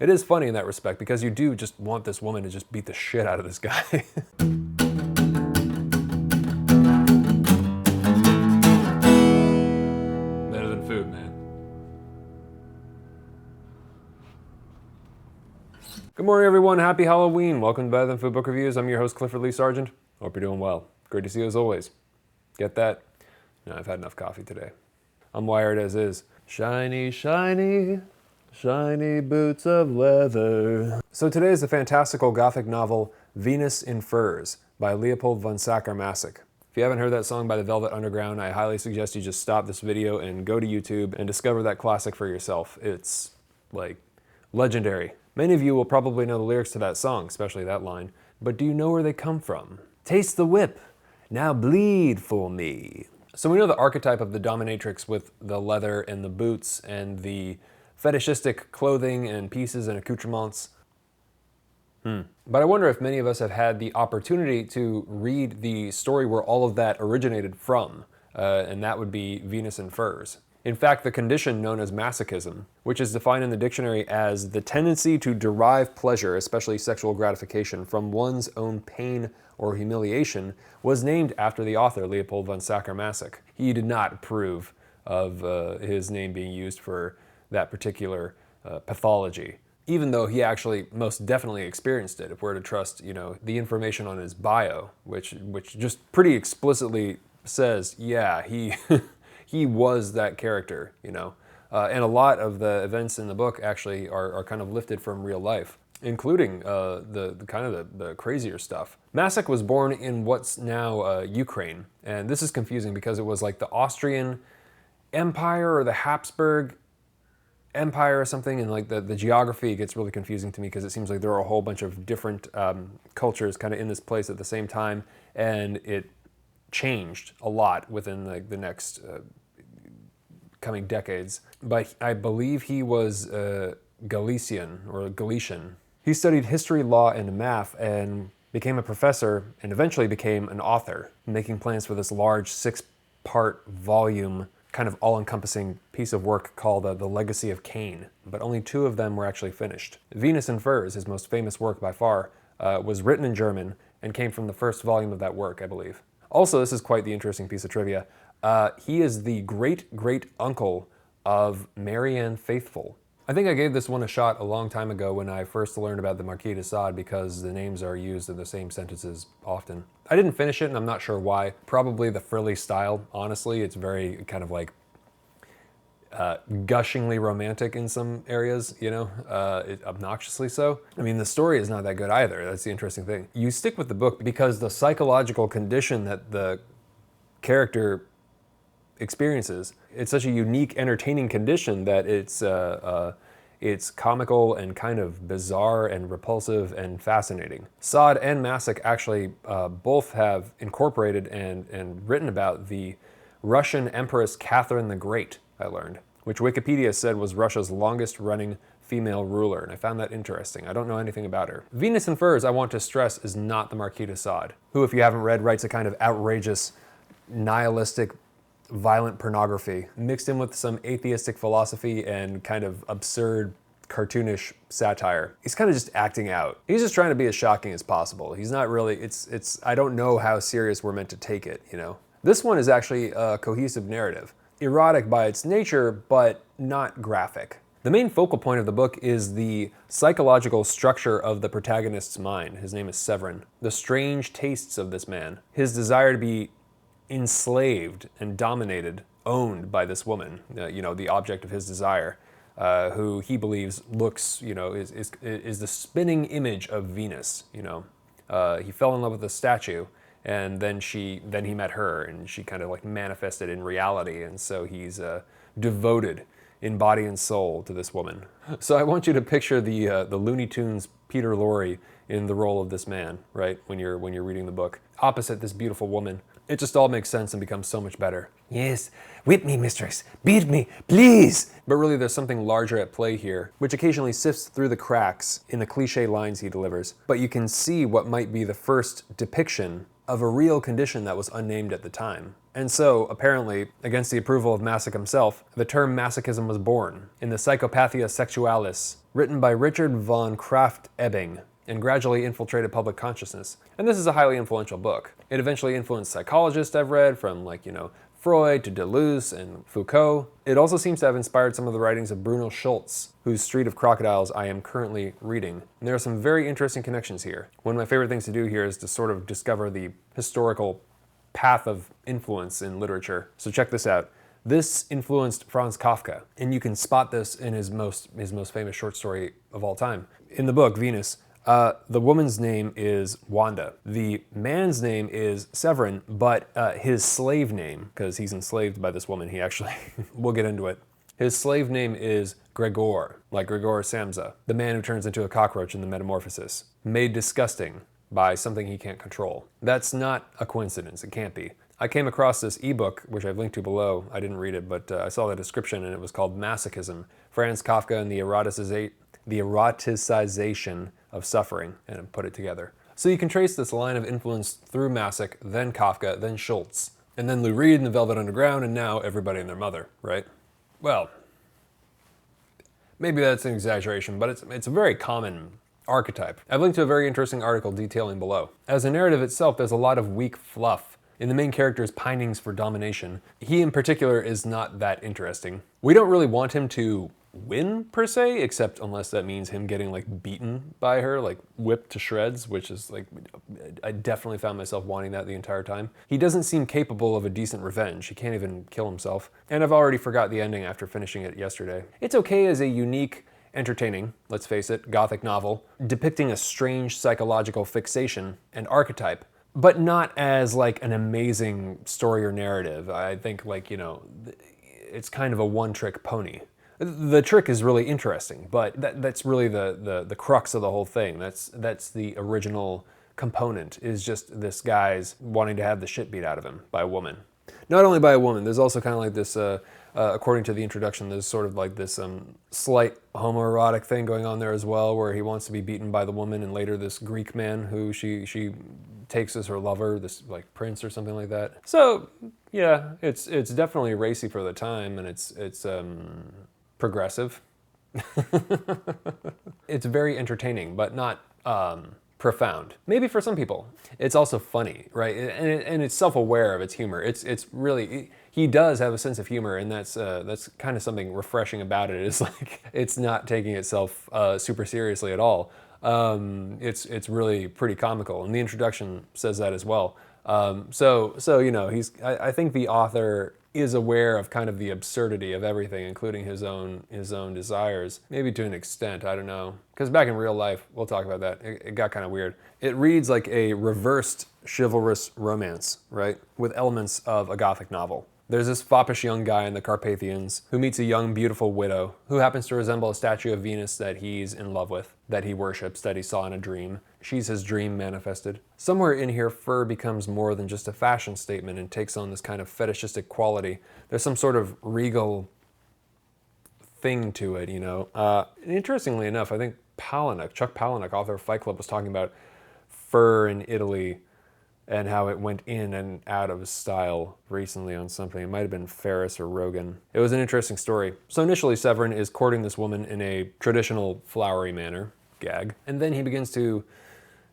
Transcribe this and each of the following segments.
It is funny in that respect because you do just want this woman to just beat the shit out of this guy. Better than food, man. Good morning, everyone. Happy Halloween. Welcome to Better Than Food Book Reviews. I'm your host, Clifford Lee Sargent. Hope you're doing well. Great to see you as always. Get that? No, I've had enough coffee today. I'm wired as is. Shiny, shiny, shiny boots of leather. So today is the fantastical Gothic novel Venus in Furs by Leopold von Sacher-Masoch. If you haven't heard that song by the Velvet Underground, I highly suggest you just stop this video and go to YouTube and discover that classic for yourself. It's, like, legendary. Many of you will probably know the lyrics to that song, especially that line, but do you know where they come from? Taste the whip, now bleed for me. So we know the archetype of the dominatrix with the leather and the boots and the fetishistic clothing and pieces and accoutrements. But I wonder if many of us have had the opportunity to read the story where all of that originated from, and that would be Venus in Furs. In fact, the condition known as masochism, which is defined in the dictionary as the tendency to derive pleasure, especially sexual gratification, from one's own pain or humiliation, was named after the author, Leopold von Sacher-Masoch. He did not approve of his name being used for that particular pathology, even though he actually most definitely experienced it, if we're to trust, the information on his bio, which just pretty explicitly says, yeah, he he was that character, and a lot of the events in the book actually are kind of lifted from real life, including the crazier stuff. Masoch was born in what's now Ukraine, and this is confusing because it was like the Austrian Empire or the Habsburg Empire or something, and like the geography gets really confusing to me because it seems like there are a whole bunch of different cultures kind of in this place at the same time, and it changed a lot within the next coming decades. But I believe he was Galician or Galician. He studied history, law, and math and became a professor and eventually became an author, making plans for this large 6-part volume kind of all-encompassing piece of work called the Legacy of Kane, but only 2 of them were actually finished. Venus in Furs, his most famous work by far, was written in German and came from the first volume of that work, I believe. Also, this is quite the interesting piece of trivia. He is the great-great-uncle of Marianne Faithfull. I think I gave this one a shot a long time ago when I first learned about the Marquis de Sade because the names are used in the same sentences often. I didn't finish it and I'm not sure why. Probably the frilly style, honestly. It's very kind of like gushingly romantic in some areas, obnoxiously so. I mean, the story is not that good either. That's the interesting thing. You stick with the book because the psychological condition that the character experiences, it's such a unique, entertaining condition that it's comical and kind of bizarre and repulsive and fascinating. Sade and Masoch actually both have incorporated and written about the Russian Empress Catherine the Great, I learned, which Wikipedia said was Russia's longest-running female ruler, and I found that interesting. I don't know anything about her. Venus in Furs, I want to stress, is not the Marquis de Sade, who, if you haven't read, writes a kind of outrageous, nihilistic, violent pornography, mixed in with some atheistic philosophy and kind of absurd, cartoonish satire. He's kind of just acting out. He's just trying to be as shocking as possible. He's not really, I don't know how serious we're meant to take it, This one is actually a cohesive narrative. Erotic by its nature, but not graphic. The main focal point of the book is the psychological structure of the protagonist's mind. His name is Severin. The strange tastes of this man. His desire to be enslaved and dominated, owned by this woman, the object of his desire, who he believes looks, is the spinning image of Venus. He fell in love with the statue, and then he met her, and she kind of like manifested in reality, and so he's devoted in body and soul to this woman. So I want you to picture the Looney Tunes Peter Lorre in the role of this man, right? When you're reading the book, opposite this beautiful woman. It just all makes sense and becomes so much better. Yes, whip me, mistress, beat me, please! But really there's something larger at play here, which occasionally sifts through the cracks in the cliche lines he delivers. But you can see what might be the first depiction of a real condition that was unnamed at the time. And so, apparently, against the approval of Masoch himself, the term masochism was born in the Psychopathia Sexualis, written by Richard von Krafft-Ebing, and gradually infiltrated public consciousness. And this is a highly influential book. It eventually influenced psychologists I've read, from Freud to Deleuze and Foucault. It also seems to have inspired some of the writings of Bruno Schulz, whose Street of Crocodiles I am currently reading. And there are some very interesting connections here. One of my favorite things to do here is to sort of discover the historical path of influence in literature. So check this out. This influenced Franz Kafka, and you can spot this in his most famous short story of all time. In the book, Venus, the woman's name is Wanda. The man's name is Severin, but his slave name, because he's enslaved by this woman, we'll get into it. His slave name is Gregor, like Gregor Samsa, the man who turns into a cockroach in the Metamorphosis, made disgusting by something he can't control. That's not a coincidence, it can't be. I came across this ebook, which I've linked to below. I didn't read it, but I saw the description, and it was called Masochism, Franz Kafka and the eroticization of suffering, and I put it together. So you can trace this line of influence through Masoch, then Kafka, then Schulz, and then Lou Reed and the Velvet Underground, and now everybody and their mother, right? Well, maybe that's an exaggeration, but it's a very common archetype. I've linked to a very interesting article detailing below. As a narrative itself, there's a lot of weak fluff in the main character's pinings for domination. He in particular is not that interesting. We don't really want him to win per se, except unless that means him getting beaten by her, whipped to shreds, which is I definitely found myself wanting that the entire time. He doesn't seem capable of a decent revenge. He can't even kill himself. And I've already forgot the ending after finishing it yesterday. It's okay as a unique, entertaining, let's face it, Gothic novel, depicting a strange psychological fixation and archetype, but not as an amazing story or narrative. I think it's kind of a one-trick pony. The trick is really interesting, but that's really the crux of the whole thing. That's the original component, is just this guy's wanting to have the shit beat out of him by a woman. Not only by a woman, there's also kind of this, according to the introduction, there's sort of this slight homoerotic thing going on there as well, where he wants to be beaten by the woman, and later this Greek man who she takes as her lover, this prince or something like that. So yeah, it's definitely racy for the time, and it's progressive. It's very entertaining, but not profound. Maybe for some people. It's also funny, right? And it's self-aware of its humor. It's really, he does have a sense of humor, and that's kind of something refreshing about it. Is it's not taking itself super seriously at all. It's really pretty comical, and the introduction says that as well. So I think the author is aware of kind of the absurdity of everything, including his own desires, maybe to an extent, I don't know. Because back in real life, we'll talk about that, it got kind of weird. It reads like a reversed chivalrous romance, right? With elements of a Gothic novel. There's this foppish young guy in the Carpathians who meets a young, beautiful widow who happens to resemble a statue of Venus that he's in love with, that he worships, that he saw in a dream. She's his dream manifested. Somewhere in here, fur becomes more than just a fashion statement and takes on this kind of fetishistic quality. There's some sort of regal thing to it, Interestingly enough, I think Chuck Palahniuk, author of Fight Club, was talking about fur in Italy and how it went in and out of style recently on something. It might have been Ferris or Rogan. It was an interesting story. So initially, Severin is courting this woman in a traditional flowery manner, gag, and then he begins to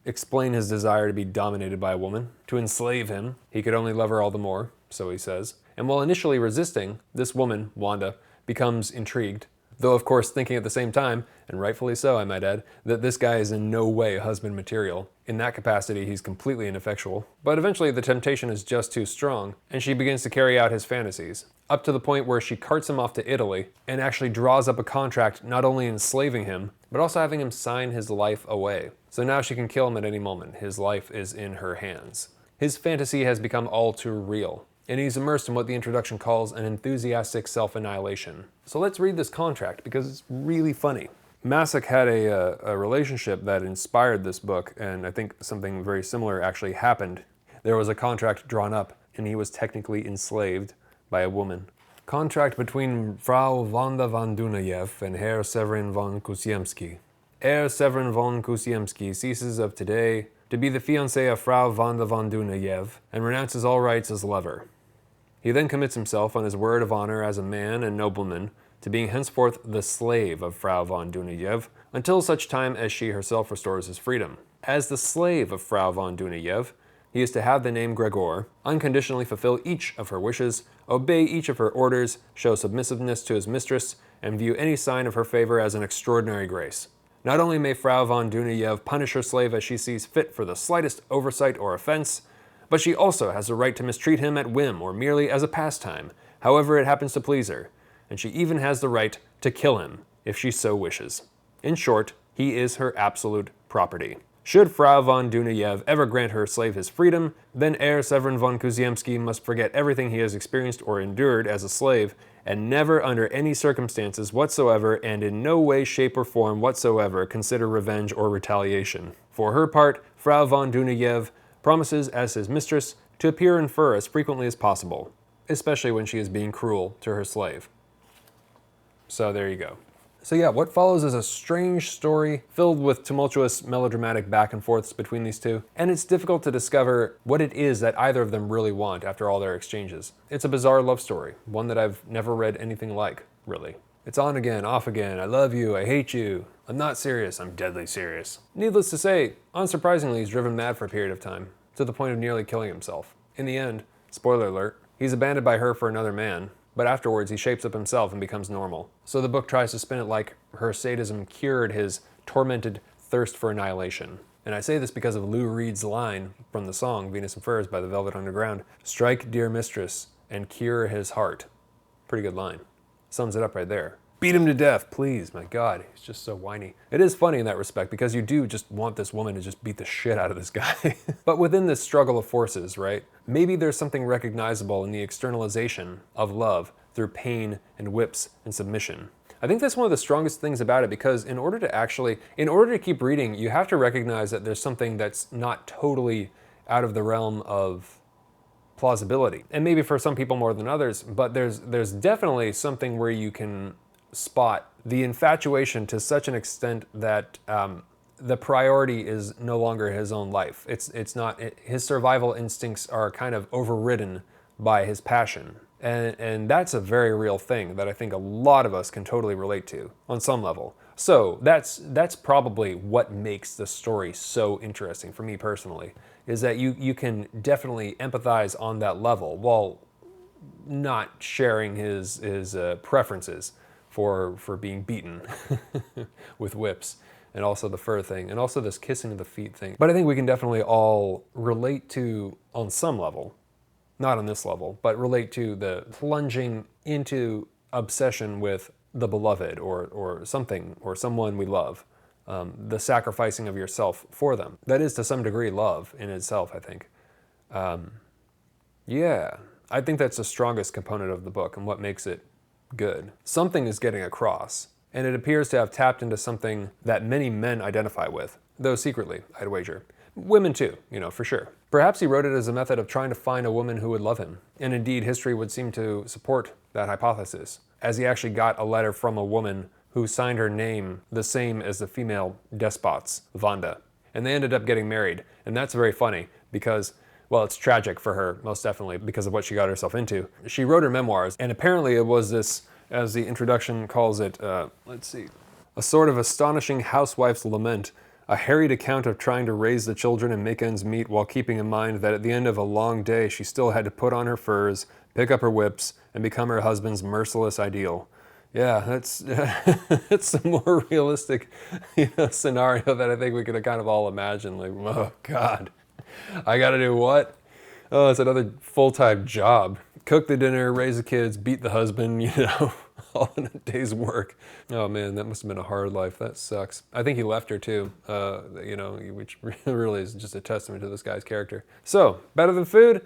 explain his desire to be dominated by a woman, to enslave him. He could only love her all the more, so he says. And while initially resisting, this woman, Wanda, becomes intrigued, though of course thinking at the same time, and rightfully so I might add, that this guy is in no way husband material. In that capacity, he's completely ineffectual. But eventually the temptation is just too strong, and she begins to carry out his fantasies, up to the point where she carts him off to Italy, and actually draws up a contract not only enslaving him, but also having him sign his life away. So now she can kill him at any moment. His life is in her hands. His fantasy has become all too real, and he's immersed in what the introduction calls an enthusiastic self-annihilation. So let's read this contract, because it's really funny. Masoch had a relationship that inspired this book, and I think something very similar actually happened. There was a contract drawn up, and he was technically enslaved by a woman. Contract between Frau Wanda von Dunajew and Herr Severin von Kusiemski. Herr Severin von Kusiemski ceases of today to be the fiancé of Frau von der Dunayev, and renounces all rights as lover. He then commits himself on his word of honor as a man and nobleman to being henceforth the slave of Frau von Dunayev until such time as she herself restores his freedom. As the slave of Frau von Dunayev, he is to have the name Gregor, unconditionally fulfill each of her wishes, obey each of her orders, show submissiveness to his mistress, and view any sign of her favor as an extraordinary grace. Not only may Frau von Dunayev punish her slave as she sees fit for the slightest oversight or offense, but she also has the right to mistreat him at whim or merely as a pastime, however it happens to please her, and she even has the right to kill him if she so wishes. In short, he is her absolute property. Should Frau von Dunayev ever grant her slave his freedom, then Herr Severin von Kuziemski must forget everything he has experienced or endured as a slave, and never under any circumstances whatsoever and in no way, shape, or form whatsoever consider revenge or retaliation. For her part, Frau von Dunayev promises as his mistress to appear in fur as frequently as possible, especially when she is being cruel to her slave. So there you go. So yeah, what follows is a strange story filled with tumultuous melodramatic back and forths between these two, and it's difficult to discover what it is that either of them really want after all their exchanges. It's a bizarre love story, one that I've never read anything like, really. It's on again, off again, I love you, I hate you, I'm not serious, I'm deadly serious. Needless to say, unsurprisingly, he's driven mad for a period of time, to the point of nearly killing himself. In the end, spoiler alert, he's abandoned by her for another man, but afterwards he shapes up himself and becomes normal. So the book tries to spin it like her sadism cured his tormented thirst for annihilation. And I say this because of Lou Reed's line from the song Venus and Furs by the Velvet Underground, "Strike, dear mistress, and cure his heart." Pretty good line. Sums it up right there. Beat him to death, please, my God, he's just so whiny. It is funny in that respect because you do just want this woman to just beat the shit out of this guy. But within this struggle of forces, right, maybe there's something recognizable in the externalization of love through pain and whips and submission. I think that's one of the strongest things about it because in order to keep reading, you have to recognize that there's something that's not totally out of the realm of plausibility. And maybe for some people more than others, but there's definitely something where you can spot the infatuation to such an extent that the priority is no longer his own life. His survival instincts are kind of overridden by his passion. And that's a very real thing that I think a lot of us can totally relate to on some level. So that's probably what makes the story so interesting for me personally, is that you can definitely empathize on that level while not sharing his preferences for being beaten with whips, and also the fur thing, and also this kissing of the feet thing. But I think we can definitely all relate to, on some level, not on this level, but relate to the plunging into obsession with the beloved or something or someone we love, the sacrificing of yourself for them. That is to some degree love in itself, I think. Yeah, I think that's the strongest component of the book and what makes it good. Something is getting across, and it appears to have tapped into something that many men identify with, though secretly, I'd wager. Women too, for sure. Perhaps he wrote it as a method of trying to find a woman who would love him, and indeed history would seem to support that hypothesis, as he actually got a letter from a woman who signed her name the same as the female despot's, Wanda, and they ended up getting married, and that's very funny because, well, it's tragic for her, most definitely, because of what she got herself into. She wrote her memoirs, and apparently it was this, as the introduction calls it, let's see, a sort of astonishing housewife's lament, a harried account of trying to raise the children and make ends meet while keeping in mind that at the end of a long day she still had to put on her furs, pick up her whips, and become her husband's merciless ideal. Yeah, that's a more realistic scenario that I think we could kind of all imagine. Like, oh God, I gotta do what? Oh, it's another full-time job. Cook the dinner, raise the kids, beat the husband, all in a day's work. Oh man, that must have been a hard life. That sucks. I think he left her too, which really is just a testament to this guy's character. So, better than food?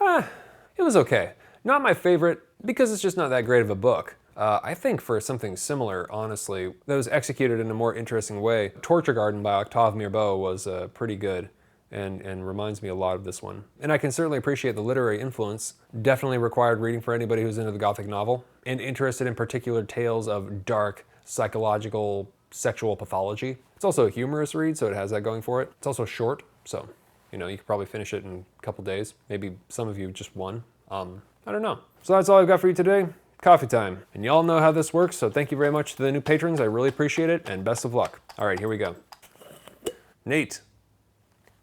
It was okay. Not my favorite, because it's just not that great of a book. I think for something similar, honestly, that was executed in a more interesting way, Torture Garden by Octave Mirbeau was pretty good. And reminds me a lot of this one. And I can certainly appreciate the literary influence. Definitely required reading for anybody who's into the Gothic novel and interested in particular tales of dark, psychological, sexual pathology. It's also a humorous read, so it has that going for it. It's also short, so you know, you could probably finish it in a couple days. Maybe some of you just one. I don't know. So that's all I've got for you today. Coffee time. And y'all know how this works, so thank you very much to the new patrons. I really appreciate it, and best of luck. All right, here we go. Nate.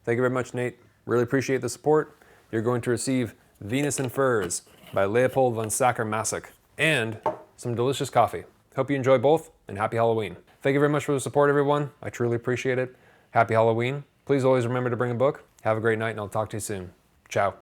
Thank you very much, Nate. Really appreciate the support. You're going to receive Venus in Furs by Leopold von Sacher-Masoch and some delicious coffee. Hope you enjoy both, and happy Halloween. Thank you very much for the support, everyone. I truly appreciate it. Happy Halloween. Please always remember to bring a book. Have a great night, and I'll talk to you soon. Ciao.